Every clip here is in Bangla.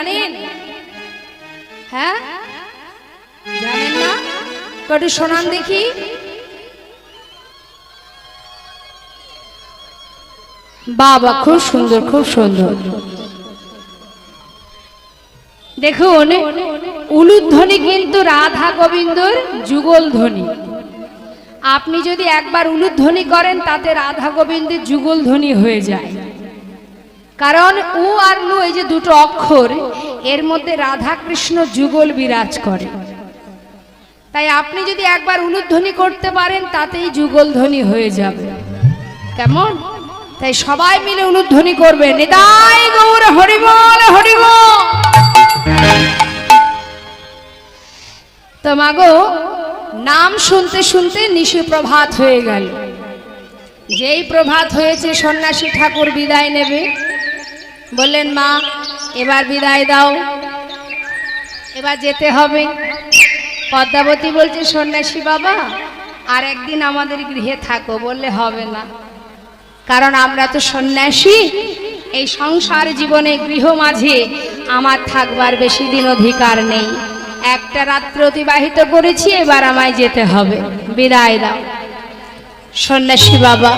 জানেন? হ্যাঁ, জানেন না? একটু শোনান দেখি। বাবা, খুব সুন্দর, খুব সুন্দর। দেখুন, উলুধ্বনি কিন্তু রাধা গোবিন্দর যুগল ধ্বনি। আপনি যদি একবার উলুধ্বনি করেন তাতে রাধা গোবিন্দের যুগল ধ্বনি হয়ে যায়। কারণ উ আর লু, এই যে দুটো অক্ষর, এর মধ্যে রাধা কৃষ্ণ যুগল বিরাজ করে। তাই আপনি যদি একবার উলুধ্বনি করতে পারেন তাতেই যুগল ধ্বনি হয়ে যাবে। কেমন? তাই সবাই মিলে উলুধ্বনি করবে। নিতাই গৌর হরি বল, হরি বল। তো মাগো, নাম শুনতে শুনতে নিশি প্রভাত হয়ে গেল। যেই প্রভাত হয়েছে সন্ন্যাসী ঠাকুর বিদায় নেবে। বললেন, মা এবার বিদায় দাও, এবার যেতে হবে। পদ্মাবতী বলছে, সন্ন্যাসী বাবা আর একদিন আমাদের গৃহে থাকো। বললে হবে না, কারণ আমরা তো সন্ন্যাসী, এই সংসার জীবনে গৃহ মাঝে আমার থাকবার বেশি দিন অধিকার নেই। একটা রাত্র অতিবাহিত করেছি, এবার আমায় যেতে হবে, বিদায় দাও। সন্ন্যাসী বাবা,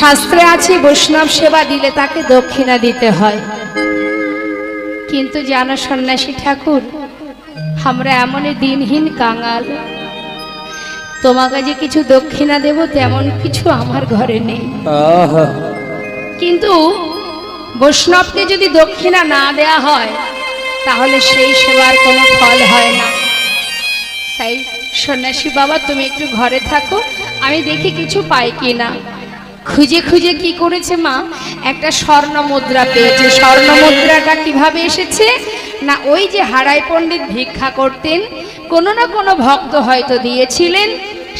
শাস্ত্রে আছে বৈষ্ণব সেবা দিলে তাকে দক্ষিণা দিতে হয়। কিন্তু জানো সন্ন্যাসী ঠাকুর, আমরা এমনই দিনহীন কাঙাল, তোমাকে যে কিছু দক্ষিণা দেব তেমন কিছু আমার ঘরে নেই। কিন্তু বৈষ্ণবকে যদি দক্ষিণা না দেয়া হয় তাহলে সেই সেবার কোনো ফল হয় না। তাই সন্ন্যাসী বাবা, তুমি একটু ঘরে থাকো, আমি দেখি কিছু পাই কিনা। খুঁজে খুঁজে কি করেছে মা, একটা স্বর্ণ মুদ্রা পেয়েছে। স্বর্ণ মুদ্রাটা কিভাবে এসেছে না, ওই যে হারাই পণ্ডিত ভিক্ষা করতেন, কোনো না কোনো ভক্ত হয়তো দিয়েছিলেন,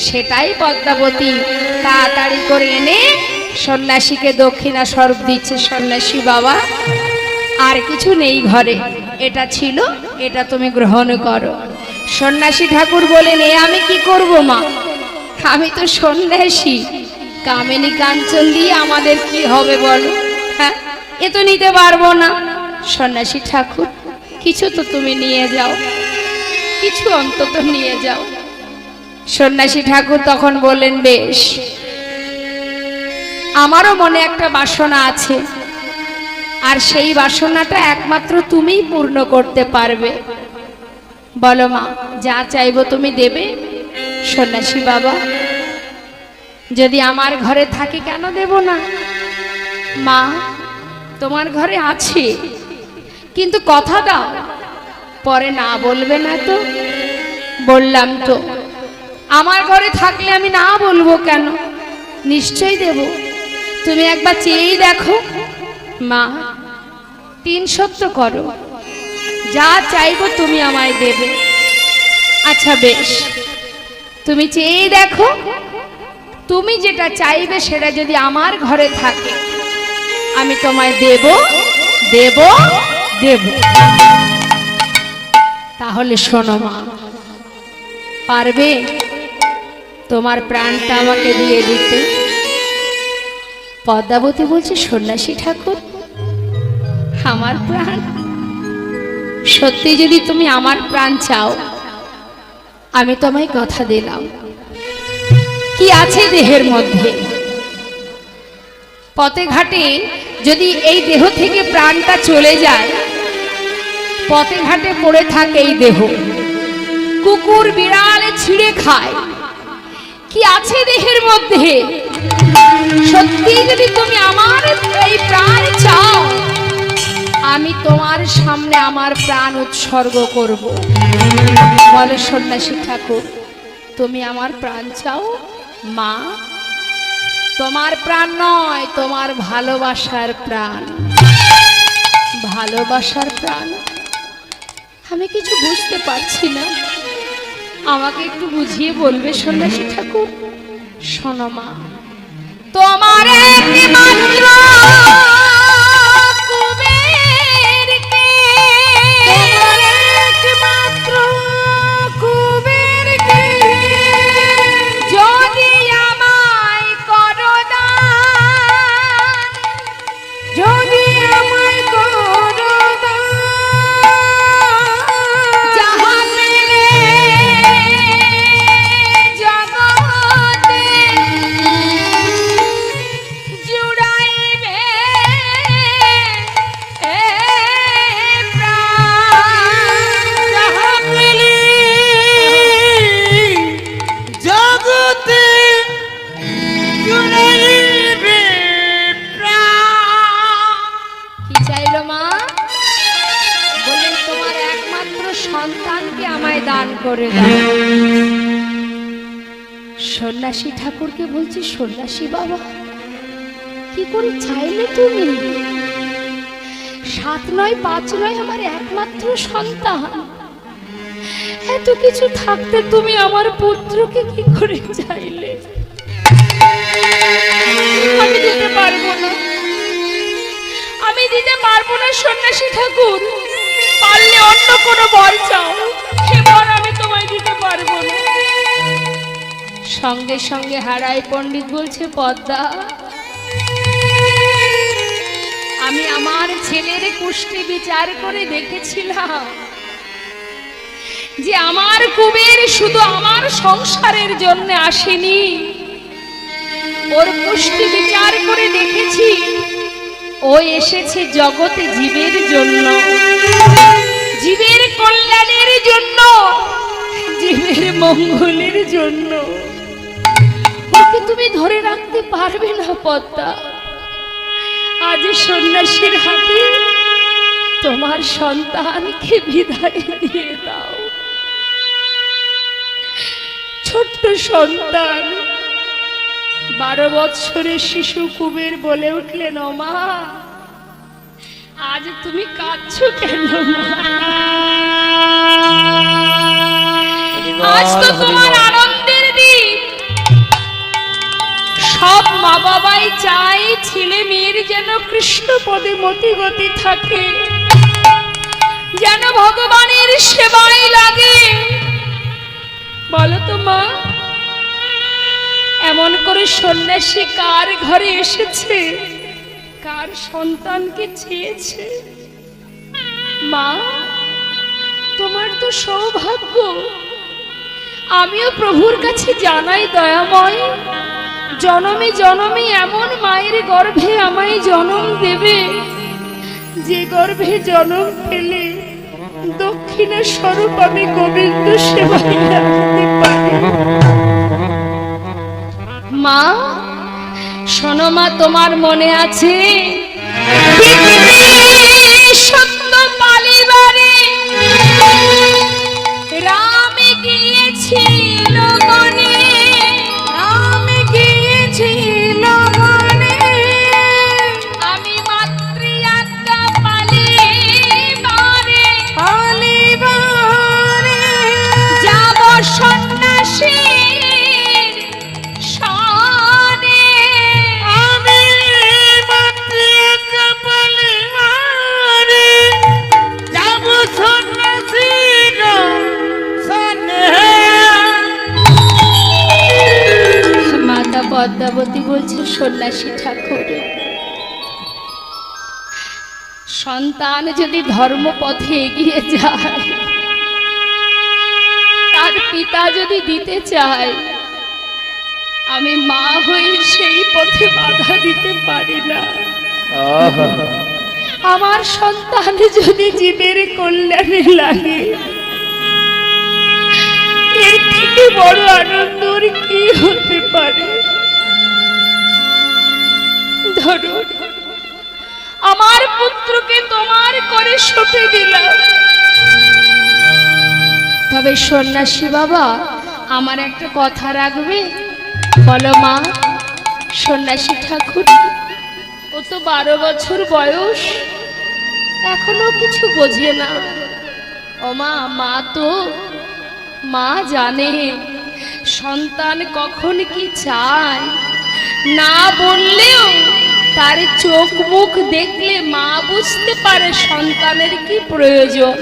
সেটাই পদ্মাবতী তাড়াতাড়ি করে এনে সন্ন্যাসীকে দক্ষিণা স্বরূপ দিচ্ছে। সন্ন্যাসী বাবা, আর কিছু নেই ঘরে, এটা ছিল, এটা তুমি গ্রহণ করো। সন্ন্যাসী ঠাকুর বলেন, এ আমি কি করব মা, আমি তো সন্ন্যাসী, কামিনী কাঞ্চন দিয়ে আমাদের কি হবে বলো? হ্যাঁ, এ তো নিতে পারবো না। সন্ন্যাসী ঠাকুর, কিছু তো তুমি নিয়ে যাও, কিছু অন্তত নিয়ে যাও। সন্ন্যাসী ঠাকুর তখন বললেন, বেশ, আমারও মনে একটা বাসনা আছে, আর সেই বাসনাটা একমাত্র তুমিই পূর্ণ করতে পারবে। বলো মা, যা চাইবো তুমি দেবে? সন্ন্যাসী বাবা, যদি আমার ঘরে থাকে কেন দেব না? মা, তোমার ঘরে আছে, কিন্তু কথা দাও পরে না বলবে না তো? বললাম তো, আমার ঘরে থাকলে আমি না বলবো কেন, নিশ্চয়ই দেব। তুমি একবার চেয়েই দেখো। মা, 3 সত্য করো, যা চাইবো তুমি আমায় দেবে। আচ্ছা বেশ, তুমি চেয়েই দেখো, তুমি যেটা চাইবে সেটা যদি আমার ঘরে থাকে আমি তোমায় দেব, দেব, দেব। তাহলে শোনো মা, পারবে তোমার প্রাণটা আমাকে দিয়ে দিতে? পদ্মাবতী বলছে, সন্ন্যাসী ঠাকুর, আমার প্রাণ? সত্যি যদি তুমি আমার প্রাণ চাও, আমি তোমায় কথা দিলাম। কি আছে দেহের মধ্যে? পথে ঘাটে যদি এই দেহ থেকে প্রাণটা চলে যায়, পথে ঘাটে পড়ে থাকে এই দেহ, কুকুর বিড়ালে ছিঁড়ে খায়, কি আছে দেহের মধ্যে? সত্যি যদি তুমি আমার এই প্রাণ চাও, আমি তোমার সামনে আমার প্রাণ উৎসর্গ করব। বলে সন্ন্যাসী ঠাকুর, তুমি আমার প্রাণ চাও? মা, তোমার প্রাণ নয়, তোমার ভালোবাসার প্রাণ। ভালোবাসার প্রাণ? আমি কিছু বুঝতে পারছি না, আমাকে একটু বুঝিয়ে বলবে সন্ন্যাসী ঠাকুর? শোনো মা, তোমার একমাত্র সন্তানকে আমায় দান করে দাও। সন্ন্যাসী ঠাকুরকে বলছি, সন্ন্যাসী বাবা কি করে চাইলে তুমি? 7 নয় 5 নয়, আমার একমাত্র সন্তান, এত কিছু থাকতে তুমি আমার পুত্রকে কি করে চাইলে? আমি দিতে পারবো না, আমি দিতে পারবো না সন্ন্যাসী ঠাকুর, পারলে অন্য কোনো বর চাও, এ বর আমি তোমায় দিতে পারবো না। সঙ্গে সঙ্গে হারাই পণ্ডিত বলছে, পদ্মা, আমি আমার ছেলের কুষ্টি বিচার করে দেখেছিলাম যে আমার কুবের শুধু আমার সংসারের জন্য আসেনি, ওর কুষ্টি বিচার করে দেখেছি ও এসেছে জগতে জীবের জন্য, জীবের কল্যাণের জন্য, জীবের মঙ্গলের জন্য। ওকে তুমি ধরে রাখতে পারবে না পদ্মা, আজ সন্ন্যাসীর হাতে তোমার সন্তানকে বিদায় দিয়ে দাও। ছোট্ট সন্তান, 12 বৎসরের শিশু কুবের বলে উঠলেন, ও মা, আজ তুমি কাঁদছো কেন? আজ তো তোমার আনন্দের দিন। সব মা বাবাই চায় ছেলে মেয়ের যেন কৃষ্ণ পদে মতি গতি থাকে, যেন ভগবানের সেবায় লাগে। বলো তো মা, এমন করে সন্ন্যাসী কার ঘরে এসেছে, কার সন্তানকে চেয়েছে? মা, তোমার তো সৌভাগ্য। আমিও প্রভুর কাছে জানাই, দয়াময়, জনমে জনমে এমন মায়ের গর্ভে আমায় জন্ম দেবে, যে গর্ভে জন্ম পেলে দক্ষিণা স্বরূপ আমি গোবিন্দ সেবায় রাখতে পারি। মা, শোনো মা, তোমার মনে আছে সত্য পালিবারে রাম গিয়েছিল বনে, রাম গিয়েছিল বনে, আমি মাতৃ আজ্ঞা পালিবারে পালিবারে যাব সন্ন্যাসী পদ্মাবতী বলছে, সন্ন্যাসী ঠাকুর, সন্তান যদি ধর্মপথে এগিয়ে যায়, তার পিতা যদি দিতে চায়, আমি মা হয়ে সেই পথে বাধা দিতে পারি না। আমার সন্তান যদি জীবের কল্যাণে লাগে, এর থেকে বড় আনন্দ কি হতে পারে? ধরো, আমার পুত্রকে তোমার করে সঁপে দিলাম, তবে সন্ন্যাসী বাবা আমার একটা কথা রাখবে? বলো মা। সন্ন্যাসী ঠাকুর, ও তো 12 বছর বয়স, এখনো কিছু বোঝে না। ও মা, মা তো মা জানে সন্তান কখন কি চায়, না বললেও তার চোখ মুখ দেখলে মা বুঝতে পারে সন্তানের কি প্রয়োজন।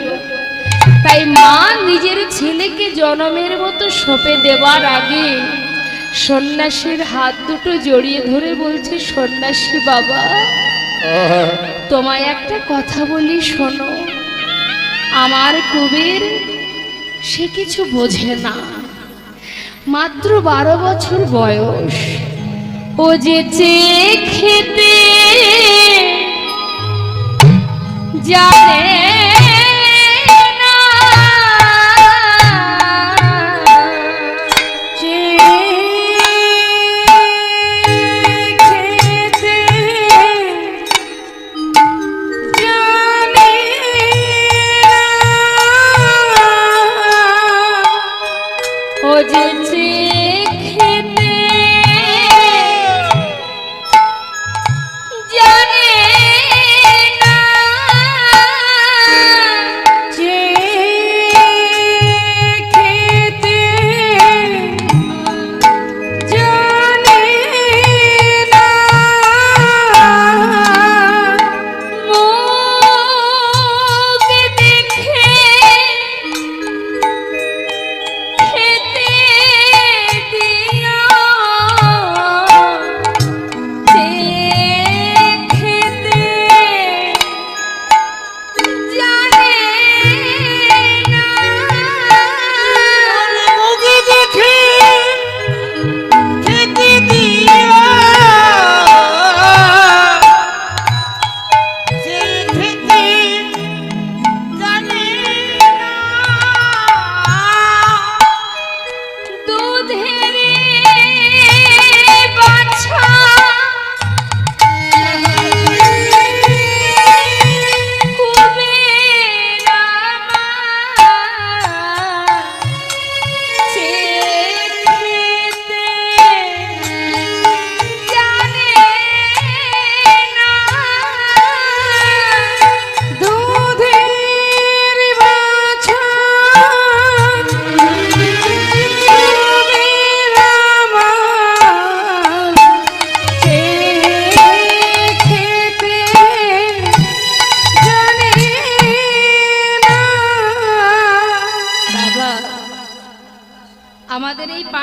তাই মা নিজের ছেলেকে জনমের মতো সঁপে দেওয়ার আগে সন্ন্যাসীর হাত দুটো জড়িয়ে ধরে বলছে, সন্ন্যাসী বাবা, তোমায় একটা কথা বলি শোনো। আমার কুবের সে কিছু বোঝে না, মাত্র 12 বছর বয়স, ও যে চেয়ে খেতে জানে না,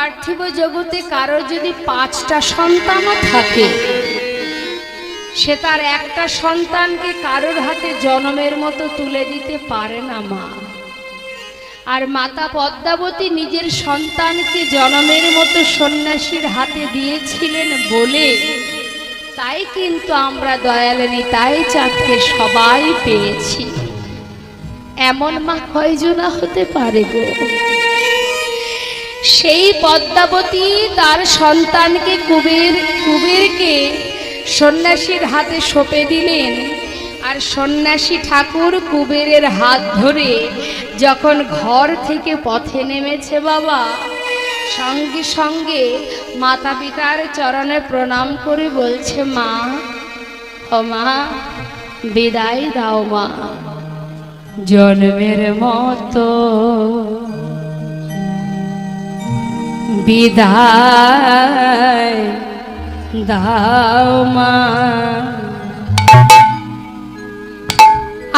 পার্থিব জগতে কারোর যদি 5টা সন্তানও থাকে, সে তার একটা সন্তানকে কারোর হাতে জনমের মতো তুলে দিতে পারে না মা। আর মাতা পদ্মাবতী নিজের সন্তানকে জনমের মতো সন্ন্যাসীর হাতে দিয়েছিলেন বলে তাই কিন্তু আমরা দয়ালেনী তাই চাঁদকে সবাই পেয়েছি। এমন মা কয়জনা হতে পারে গো? সেই পদ্মাবতী তার সন্তানকে কুবেরকে সন্ন্যাসীর হাতে সঁপে দিলেন। আর সন্ন্যাসী ঠাকুর কুবেরের হাত ধরে যখন ঘর থেকে পথে নেমেছে বাবা, সঙ্গে সঙ্গে মাতা পিতার চরণে প্রণাম করে বলছে, মা ও মা বিদায় দাও মা, জন্মের মতো বিদায় দাও মা।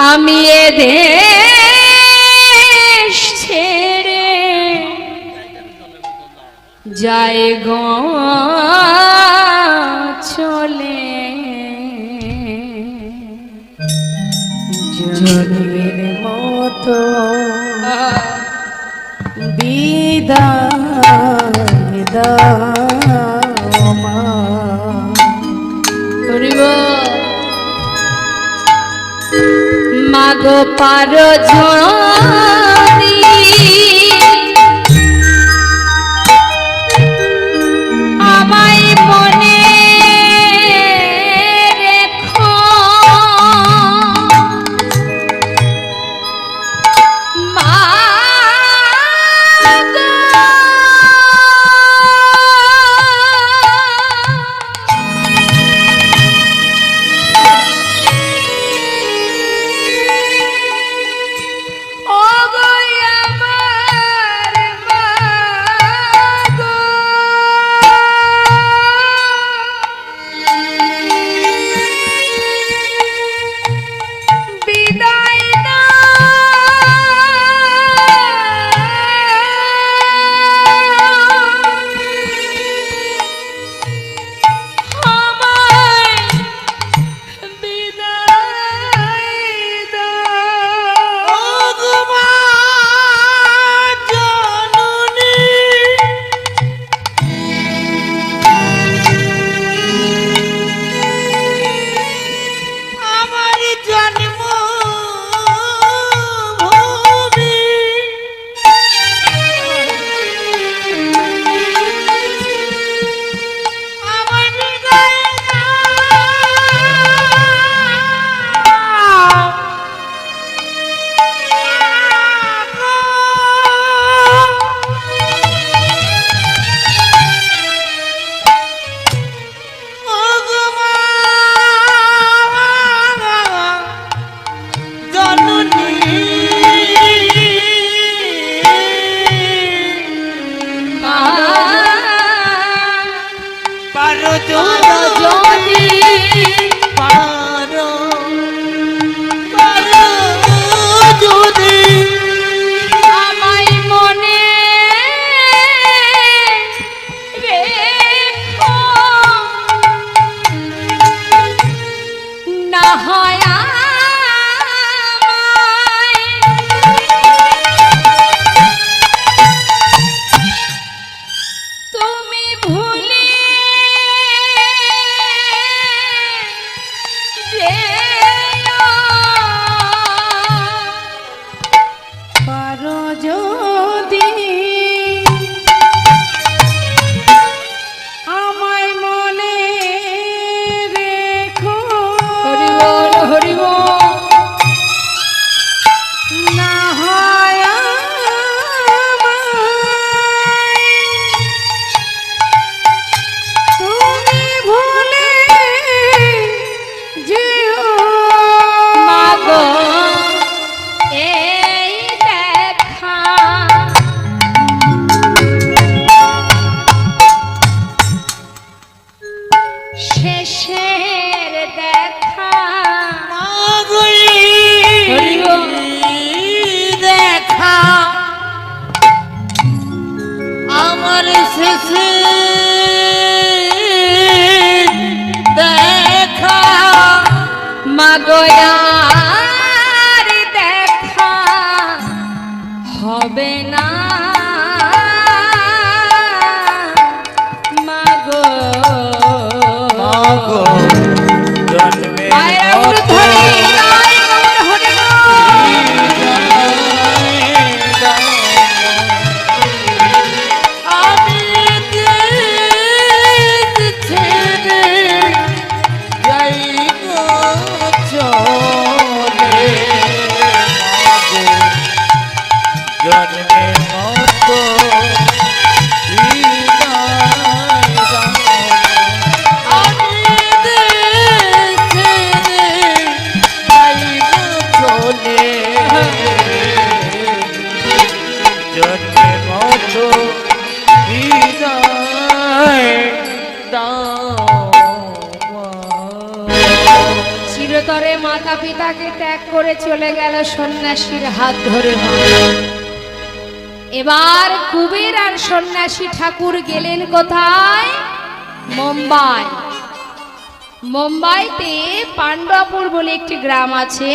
আমি এ দেশ ছেড়ে যাই গো চলে, জন্মের মতো বিদায় দাও মা। মাগো পারো যদি আমায় মনে রেখো, মা গো জন্মে মতো জন্মে মতো বিদায় চিরতরে মাতা পিতাকে ত্যাগ করে চলে গেল সন্ন্যাসীর হাত ধরে। এবার কুবের আর সন্ন্যাসী ঠাকুর গেলেন কোথায়? মুম্বাই। মুম্বাইতে পাণ্ডবপুর বলে একটি গ্রাম আছে,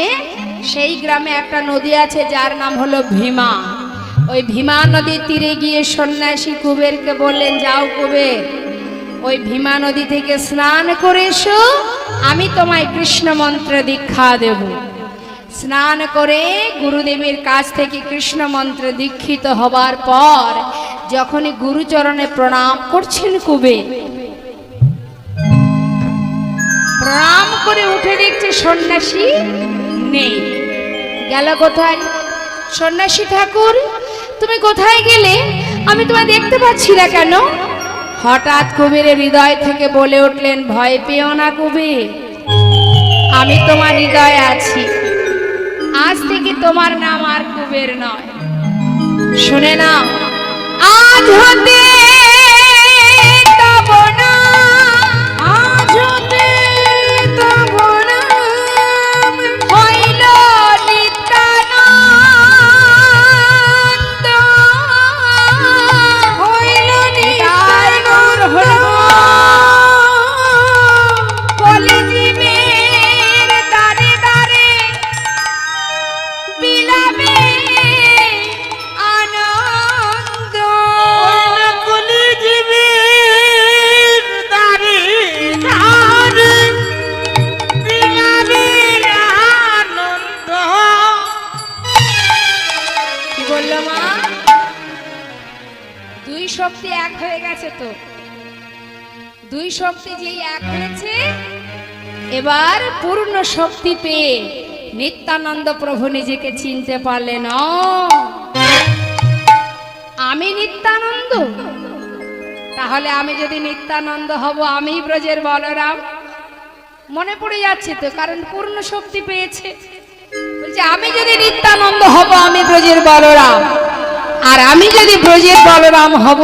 সেই গ্রামে একটা নদী আছে যার নাম হলো ভীমা। ওই ভীমা নদীর তীরে গিয়ে সন্ন্যাসী কুবেরকে বললেন, যাও কুবের, ওই ভীমা নদী থেকে স্নান করে এসো, আমি তোমায় কৃষ্ণ মন্ত্র দীক্ষা দেব। স্নান করে গুরুদেবের কাছ থেকে কৃষ্ণ মন্ত্রে দীক্ষিত হবার পর যখনই গুরুচরণে প্রণাম করছেন কুবের, প্রণাম করে উঠে দেখছে সন্ন্যাসী নেই। গেল কোথায়? সন্ন্যাসী ঠাকুর, তুমি কোথায় গেলে? আমি তোমায় দেখতে পাচ্ছি না কেন? হঠাৎ কুবেরের হৃদয় থেকে বলে উঠলেন, ভয় পেও না কুবের, আমি তোমার হৃদয়ে আছি। আজ থেকে তোমার নাম আর কুবের নয়। শুনে নাও, আজ হতে তব নাম, আজ হতে তব নাম হইল নিত্যানন্দ, হইল নিত্যানন্দ। বলে জীবের দারে দারে বিলাবে আনন্দ, কলি জীবের দারে দারে বিলাবে আনন্দ। কি বললো মা? দুই শক্তি এক হয়ে গেছে তো। দুই শক্তি যেই এক হয়েছে, এবার পূর্ণ শক্তি পেয়ে নিত্যানন্দ প্রভু নিজেকে চিনতে পারলেন। আমি নিত্যানন্দ, তাহলে আমি যদি নিত্যানন্দ হব, আমি ব্রজের বলরাম। মনে পড়ে যাচ্ছে তো, কারণ পূর্ণ শক্তি পেয়েছে। বলছে আমি যদি নিত্যানন্দ হব, আমি ব্রজের বলরাম। আর আমি যদি ব্রজের বলরাম হব,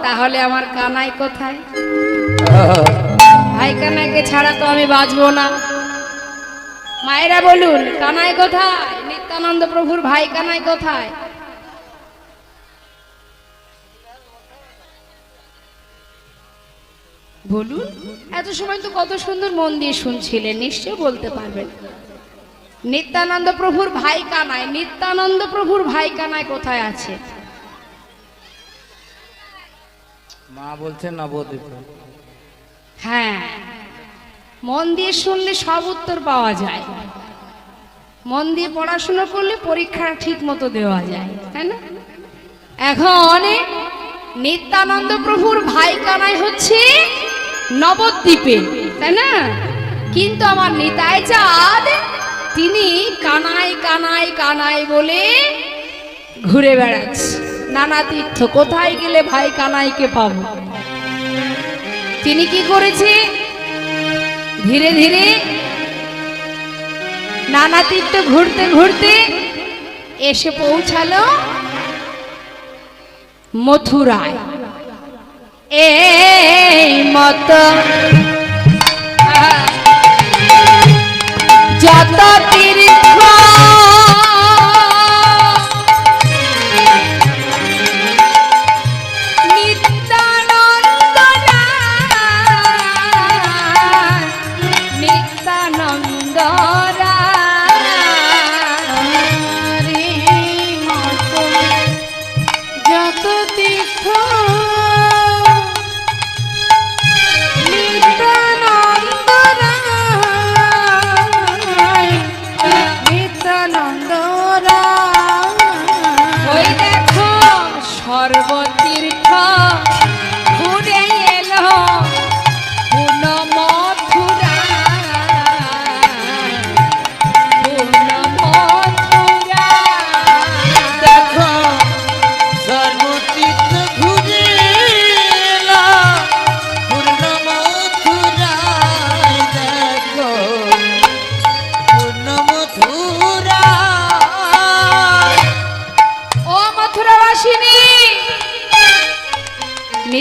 তাহলে আমার কানাই কোথায়? ভাই কানাইকে ছাড়া তো আমি বাঁচবো না। মায়েরা বলুন, কানাই কোথায়? নিত্যানন্দ প্রভুর ভাই কানাই কোথায়? বলুন। এত সময় তো কত সুন্দর মন দিয়ে শুনছিলেন, নিশ্চয় বলতে পারবেন। নিত্যানন্দ প্রভুর ভাই কানাই, নিত্যানন্দ প্রভুর ভাই কানাই কোথায় আছে? মা বলছেন নবদ্বীপ। হ্যাঁ, মন দিয়ে শুনলে সব উত্তর পাওয়া যায়। মন দিয়ে পড়াশোনা করলে পরীক্ষা ঠিক মতো দেওয়া যায়, তাই না? এখন নিত্যানন্দ প্রভুর ভাই কানাই হচ্ছে নবদ্বীপে, তাই না? কিন্তু আমার নিতাই চাঁদ, তিনি কানাই কানাই কানাই বলে ঘুরে বেড়াচ্ছে নানা তীর্থ। কোথায় গেলে ভাই কানাইকে পাবো? তিনি কি করেছে? ধীরে ধীরে নানা তীর্থ ঘুরতে ঘুরতে এসে পৌঁছালো মথুরায়। এই মতো যত তীর্থ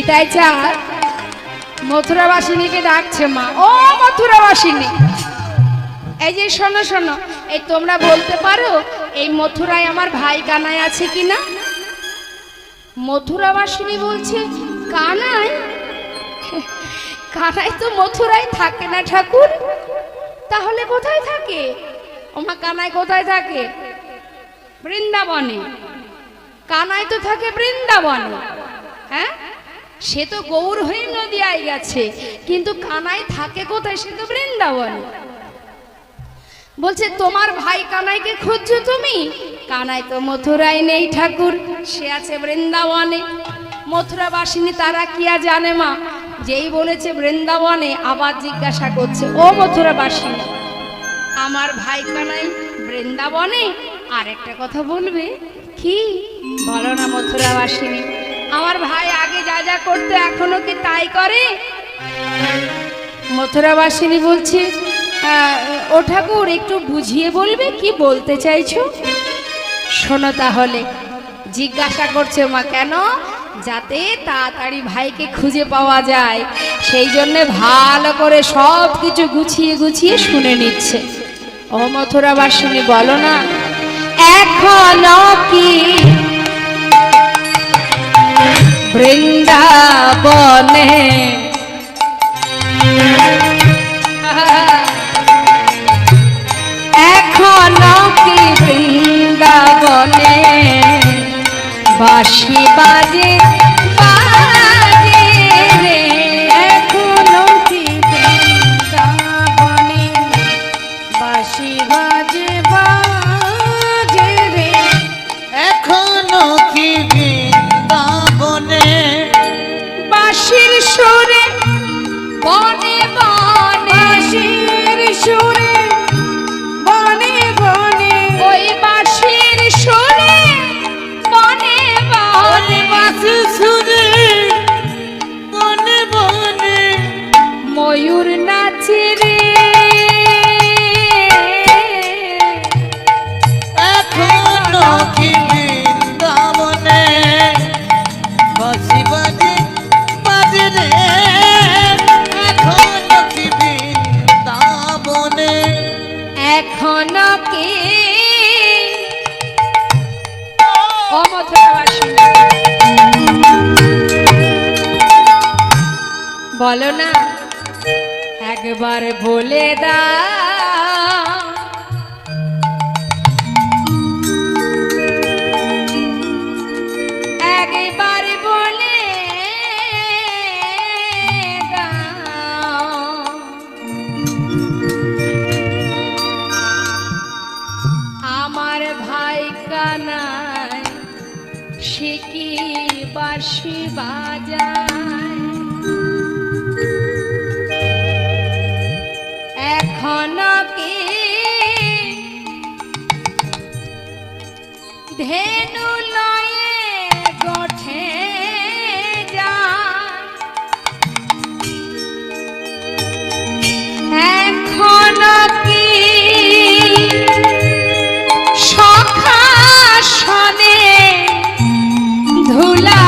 নিতাই চা মথুরাবাসিনীকে ডাকছে মা। ও মথুরাবাসিনী, এই যে শোনো শোনো, এই তোমরা বলতে পারো এই মথুরায় আমার ভাই কানাই আছে কিনা? মথুরাবাসিনী বলছে কানাই? কানাই তো মথুরায় থাকে না ঠাকুর। তাহলে কোথায় থাকে? ওমা কানাই কোথায় থাকে? বৃন্দাবনে। কানাই তো থাকে বৃন্দাবনে। হ্যাঁ, সে তো গৌর হয়ে নদিয়ায় গেছে, কিন্তু কানাই থাকে কোথায়? সে তো বৃন্দাবনে। বলছে তোমার ভাই কানাইকে খুঁজছো তুমি? কানাই তো মথুরায় নেই ঠাকুর, সে আছে বৃন্দাবনে। মথুরাবাসিনী তারা কি আর জানে মা, যেই বলেছে বৃন্দাবনে আবার জিজ্ঞাসা করছে, ও মথুরাবাসিনী আমার ভাই কানাই বৃন্দাবনে? আর একটা কথা বলবে কি? বলো না মথুরাবাসিনী। আমার ভাই আগে যা যা করতে এখনো কি তাই করে? মথুরাবাসিনী বলছে ও ঠাকুর একটু বুঝিয়ে বলবে কি বলতে চাইছো? শোনো তাহলে। জিজ্ঞাসা করছে মা কেন? যাতে তাড়াতাড়ি ভাইকে খুঁজে পাওয়া যায়, সেই জন্য ভালো করে সব কিছু গুছিয়ে গুছিয়ে শুনে নিচ্ছে। ও মথুরাবাসিনী বলো না, এখনো কি বৃন্দাবনে এখনো কি বৃন্দাবনে বাঁশি বাজে বাজে রে? এখনো কি বৃন্দাবনে বাঁশি বাজে বাজে রে? এখনো কি বৃন্দাবনে বাঁশির সুরে বনে বনে, বাঁশির সুরে বনে বনে, ওই বাঁশির সুরে বনে বনে, বাঁশি সুরে বনে বনে ময়ূর নাচে রে। এখনো কি বৃন্দাবনে বাঁশি বাজে বাজে রে? এখনো কি বৃন্দাবনে এখনো কি ও মথুরাবাসিনী বলো না, একবার বলে দাও একবার বলে দাও আমার ভাই কানাই সে কি বাঁশি বাজায়? এখনো কি ধেনু লয়ে গোঠে যায়? এখনো কি সখা সনে ধুলা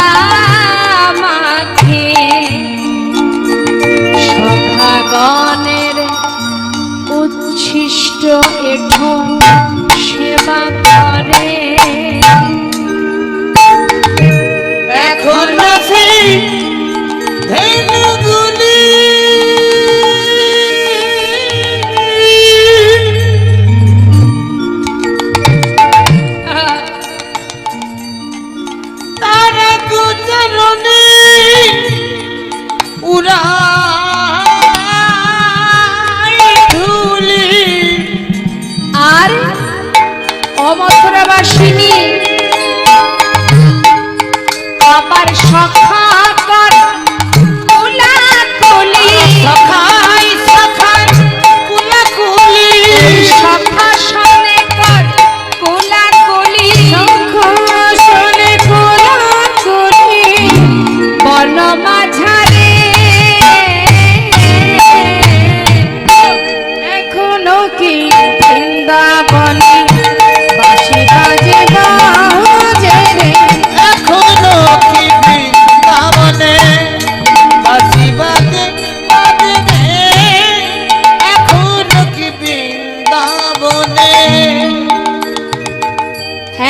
মাখে? সখাগণের উচ্ছিষ্ট এঠো সেবা করে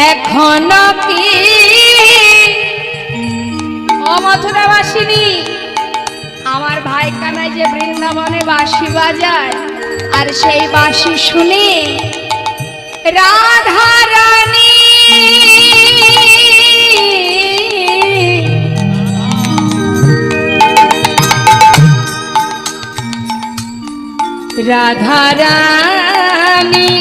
এখনো কি ও মথুরাবাসিনী, আমার ভাই কানাই যে বৃন্দাবনে বাঁশি বাজায়, আর সেই বাঁশি শুনে রাধা রানী রাধা রানী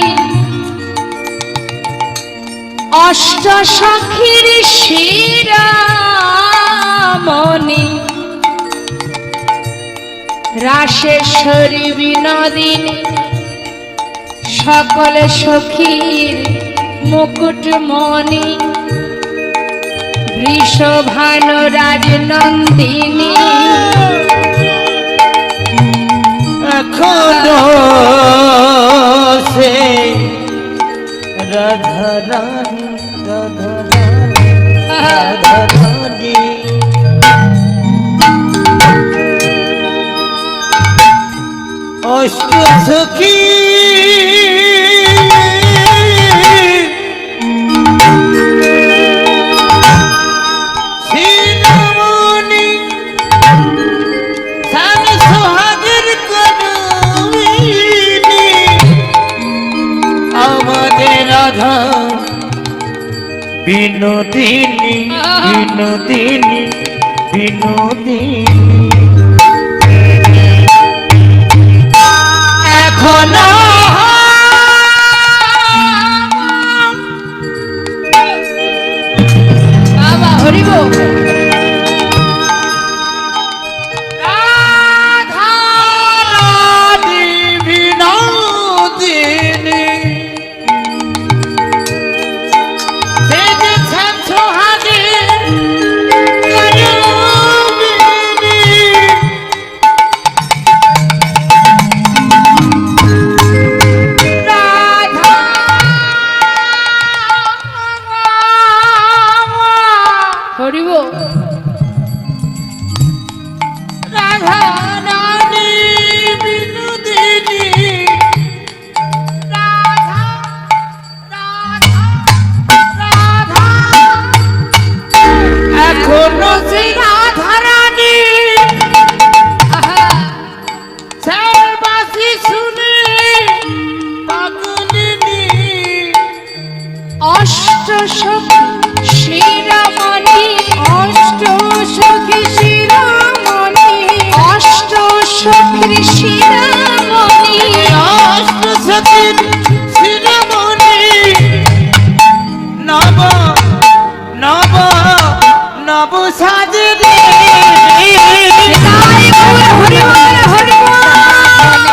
অষ্ট সখীর শিরামণি রাসেশ্বরী বিনোদিনী সকল সখীর মুকুটমণি বৃষভানু রাজনন্দিনী এখনো সে রাধা রানী রাধা রানী রাধা রানী অষ্ট সখী শিরোমণি স্বামী সোহাগের কনবিনী আমাদের রাধা বিনোদিনী বিনোদিনী বিনোদিনী এখনো বাবা হরিব রাধা রানী বিনোদিনী সেজেছেন সোহাগের কনবিনী রাধা হরিব রাধা রানী বিনোদিনী রাধা রাধা রাধা এখনো সে রাধা রানী আহা স্যার বাসি শুনে পাগলিনী অষ্ট সখী শিরোমণি অষ্ট সখী শিরোমণি অষ্ট সখীর শিরোমণি অষ্ট সতীর শিরোমণি নব নব নব সাজে রে তাই বল হরি বল হরি বল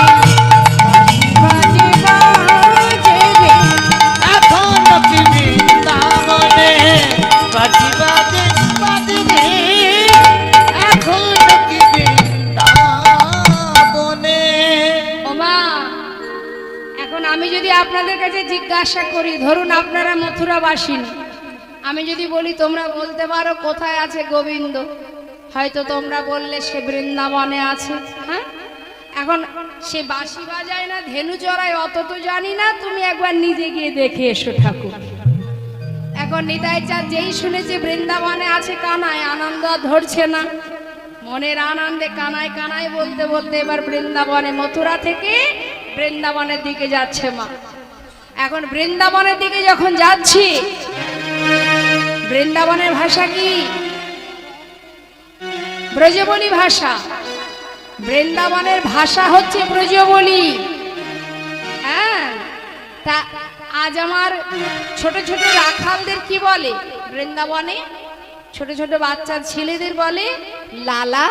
বাজে বাজে রে এখন কি বৃন্দাবনে বাজি বাজে বাজে রে এখন কি বৃন্দাবনে ওমা, এখন আমি যদি আপনাদের কাছে জিজ্ঞাসা করি, ধরুন আপনারা মথুরাবাসিনী, আমি যদি বলি তোমরা বলতে পারো কোথায় আছে গোবিন্দ, হয়তো তোমরা বললে সে বৃন্দাবনে আছে। হ্যাঁ, এখন সে বাঁশি বাজায় না ধেনু চড়ায় অত তো জানি না, তুমি একবার নিজে গিয়ে দেখে এসো ঠাকুর। এখন নিতাই চাঁদ যেই শুনেছে বৃন্দাবনে আছে কানাই, আনন্দ আর ধরছে না, মনের আনন্দে কানাই কানাই বলতে বলতে এবার বৃন্দাবনে মথুরা থেকে বৃন্দাবনের দিকে যাচ্ছে মা। এখন বৃন্দাবনের দিকে যখন যাচ্ছি, বৃন্দাবনের ভাষা কি? ব্রজবলি ভাষা। বৃন্দাবনের ভাষা হচ্ছে ব্রজবলি। হ্যাঁ, তা আজ আমার ছোট ছোট রাখালদের কি বলে বৃন্দাবনে? ছোট ছোট বাচ্চা ছেলেদের বলে লালা,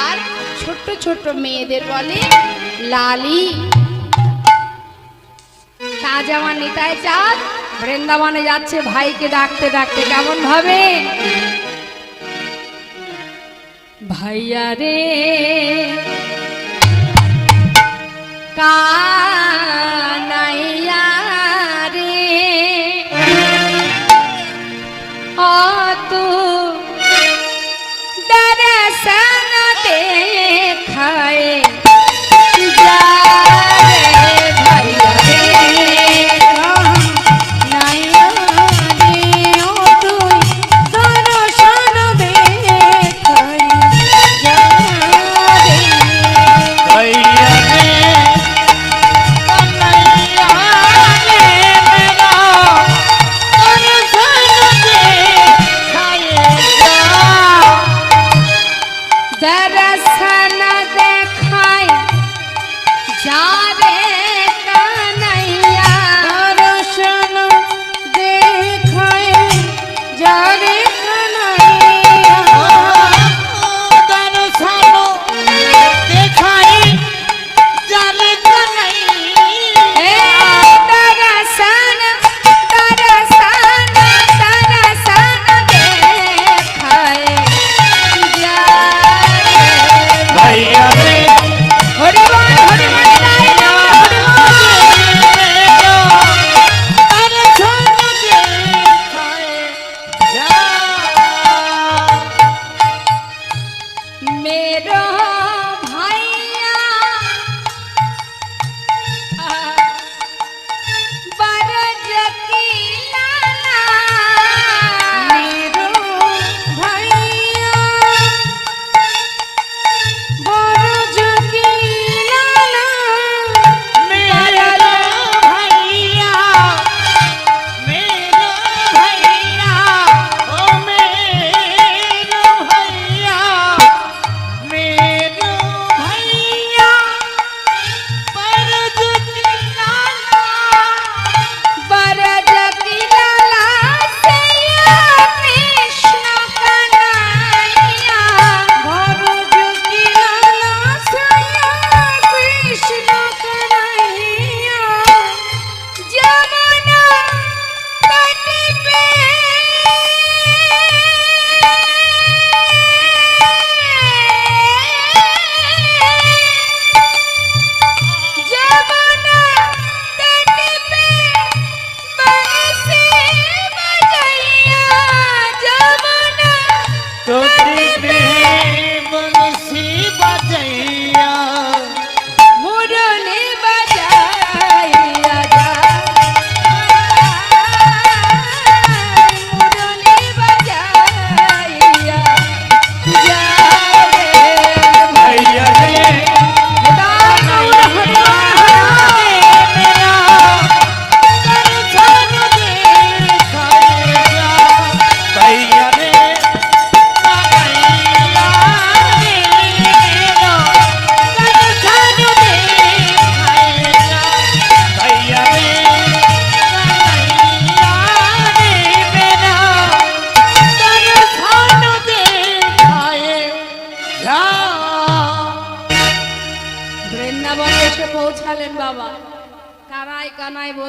আর ছোট ছোট মেয়েদের বলে লালি। আজ আমার নিতাই চাঁদ বৃন্দাবনে যাচ্ছে ভাইকে ডাকতে ডাকতে, কেমন ভাবে? ভাইয়া রে কানাইয়া রে অত দর্শন দেখায় যা রে ভাইয়া রে কানাইয়া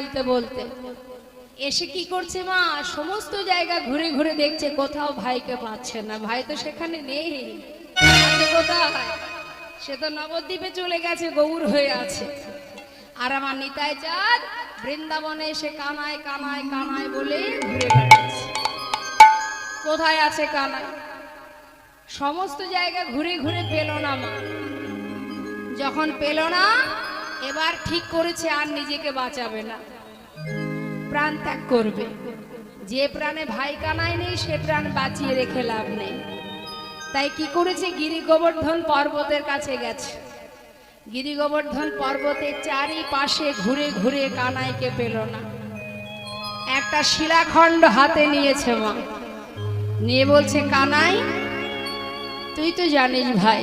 বলতে বলতে এসে কি করছে মা, সমস্ত জায়গা ঘুরে ঘুরে দেখছে, কোথাও ভাইকে পাচ্ছে না। ভাই তো সেখানে নেই, আছে কোথায়? সে তো নবদ্বীপে চলে গেছে, গৌর হয়ে আছে। আর আমার নিতাই চাঁদ বৃন্দাবনে এসে কানায় কানায় কানায় বলে ঘুরে বেড়াচ্ছে। কোথায় আছে কানাই? সমস্ত জায়গা ঘুরে ঘুরে পেল না মা। যখন পেল না, এবার ঠিক করেছে আর নিজেকে বাঁচাবে না, প্রাণ ত্যাগ করবে। যে প্রাণে ভাই কানাই নেই সে প্রাণ বাঁচিয়ে রেখে লাভ নেই। তাই কি করেছে, গিরি গোবর্ধন পর্বতের কাছে গেছে। গিরি গোবর্ধন পর্বতের চারিপাশে ঘুরে ঘুরে কানাইকে পেল না। একটা শিলাখণ্ড হাতে নিয়েছে মা, নিয়ে বলছে, কানাই তুই তো জানিস ভাই,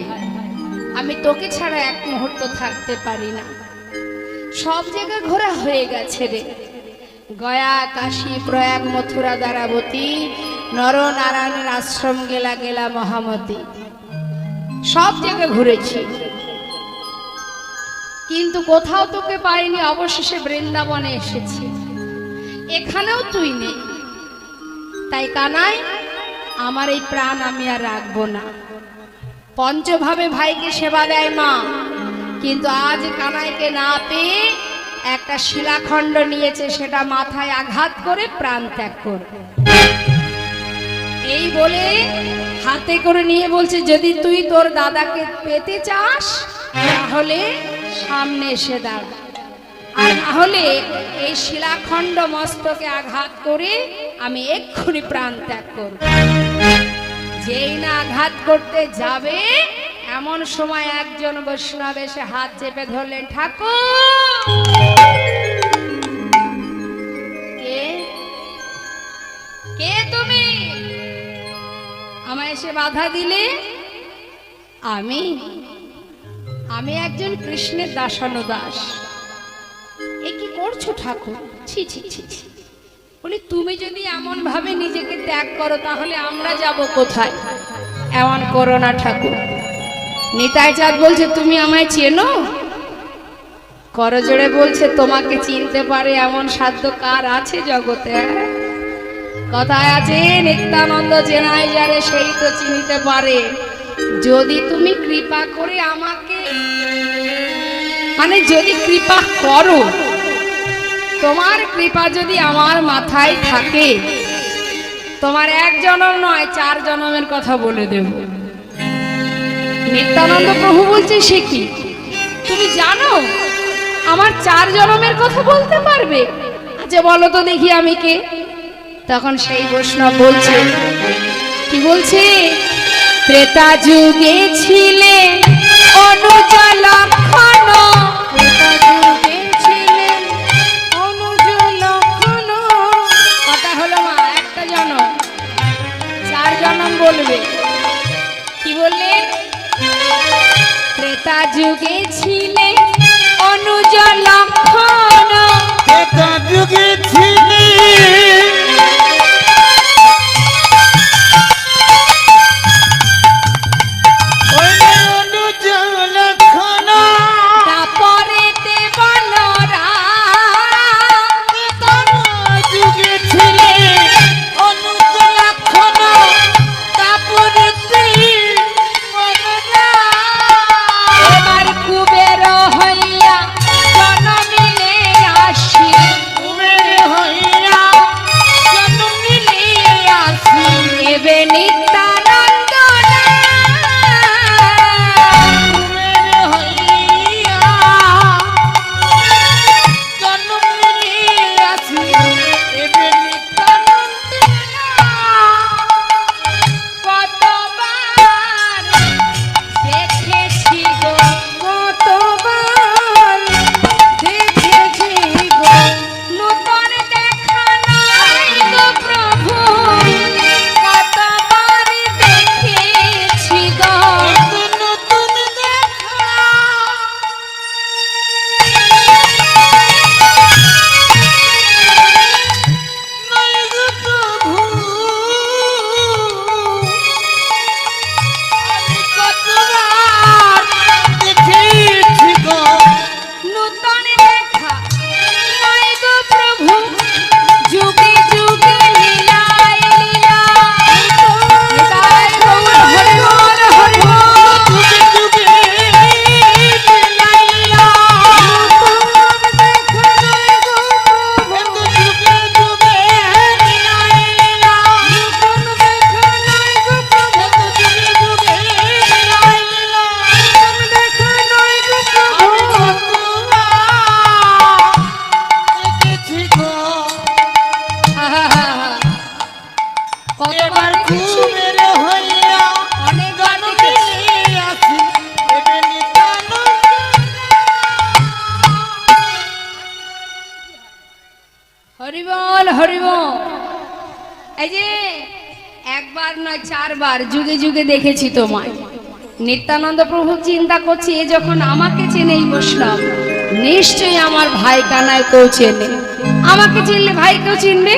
আমি তোকে ছাড়া এক মুহূর্ত থাকতে পারি না। সব জায়গা ঘোরা হয়ে গেছে রে, গয়া, কাশী, প্রয়াগ, মথুরা, দ্বারাবতী, নরনারায়ণের আশ্রম গেলা গেলা মহামতি, সব জায়গা ঘুরেছি, কিন্তু কোথাও তোকে পাইনি। অবশেষে বৃন্দাবনে এসেছি, এখানেও তুই নেই। তাই কানাই, আমার এই প্রাণ আমি আর রাখবো না। পঞ্চভাবে ভাইকে সেবা দেয় মা, কিন্তু আজ কানাইকে না পেয়ে একটা শিলাখণ্ড নিয়েছে, সেটা মাথায় আঘাত করে প্রাণ ত্যাগ করবে। এই বলে হাতে করে নিয়ে বলছে, যদি তুই তোর দাদাকে পেতে চাস তাহলে সামনে এসে দাঁড়া, আর না হলে এই শিলাখণ্ড মস্তকে আঘাত করে আমি এক্ষুনি প্রাণ ত্যাগ করব। যেই না আঘাত করতে যাবে, এমন সময় একজন বৈষ্ণব এসে হাত চেপে ধরলেন, ঠাকুর কে কে তুমি? আমায় এসে বাধা দিলে? আমি আমি একজন কৃষ্ণের দাসানুদাস। এ কি করছো ঠাকুর? ছি ছি ছি ছি। বলি, তুমি যদি এমন ভাবে নিজেকে ত্যাগ করো তাহলে আমরা যাব কোথায়? এমন করো না ঠাকুর। নিতাই চাঁদ বলছে, তুমি আমায় চেনো? করজোড়ে বলছে, তোমাকে চিনতে পারে এমন সাধ্য কার আছে জগতে? কথায় আছে, নিত্যানন্দ চেনায় যারে সেই তো চিনিতে পারে। যদি তুমি কৃপা করে আমাকে, মানে যদি কৃপা করো, তোমার কৃপা যদি আমার মাথায় থাকে, তোমার এক জনম নয় 4 জনমের কথা বলে দেব। নিত্যানন্দ প্রভু বলছে, সে কি, তুমি জানো আমার 4 জনমের কথা বলতে পারবে? আচ্ছা বলো তো দেখি আমি কে? তখন সেই বৈষ্ণব বলছে, কি বলছে, ত্রেতা যুগে ছিলে অনুজ লক্ষণ, ত্রেতা যুগে ছিলেন অনুজ লক্ষণ। কথা হলো মা, একটা জনম, 4 জনম বলবে। কি বললেন? ত্রেতা যুগে ছিলে অনুজ লক্ষণ, ত্রেতা যুগে ছিলে হইয়া হরিব। এই যে একবার নয় 4 বার যুগে যুগে দেখেছি তোমায়। নিত্যানন্দ প্রভু চিন্তা করছি, এ যখন আমাকে চেনে এই বৈষ্ণব, নিশ্চয়ই আমার ভাই কানাইকেও চেনে। আমাকে চিনলে ভাইকেও চিনবে।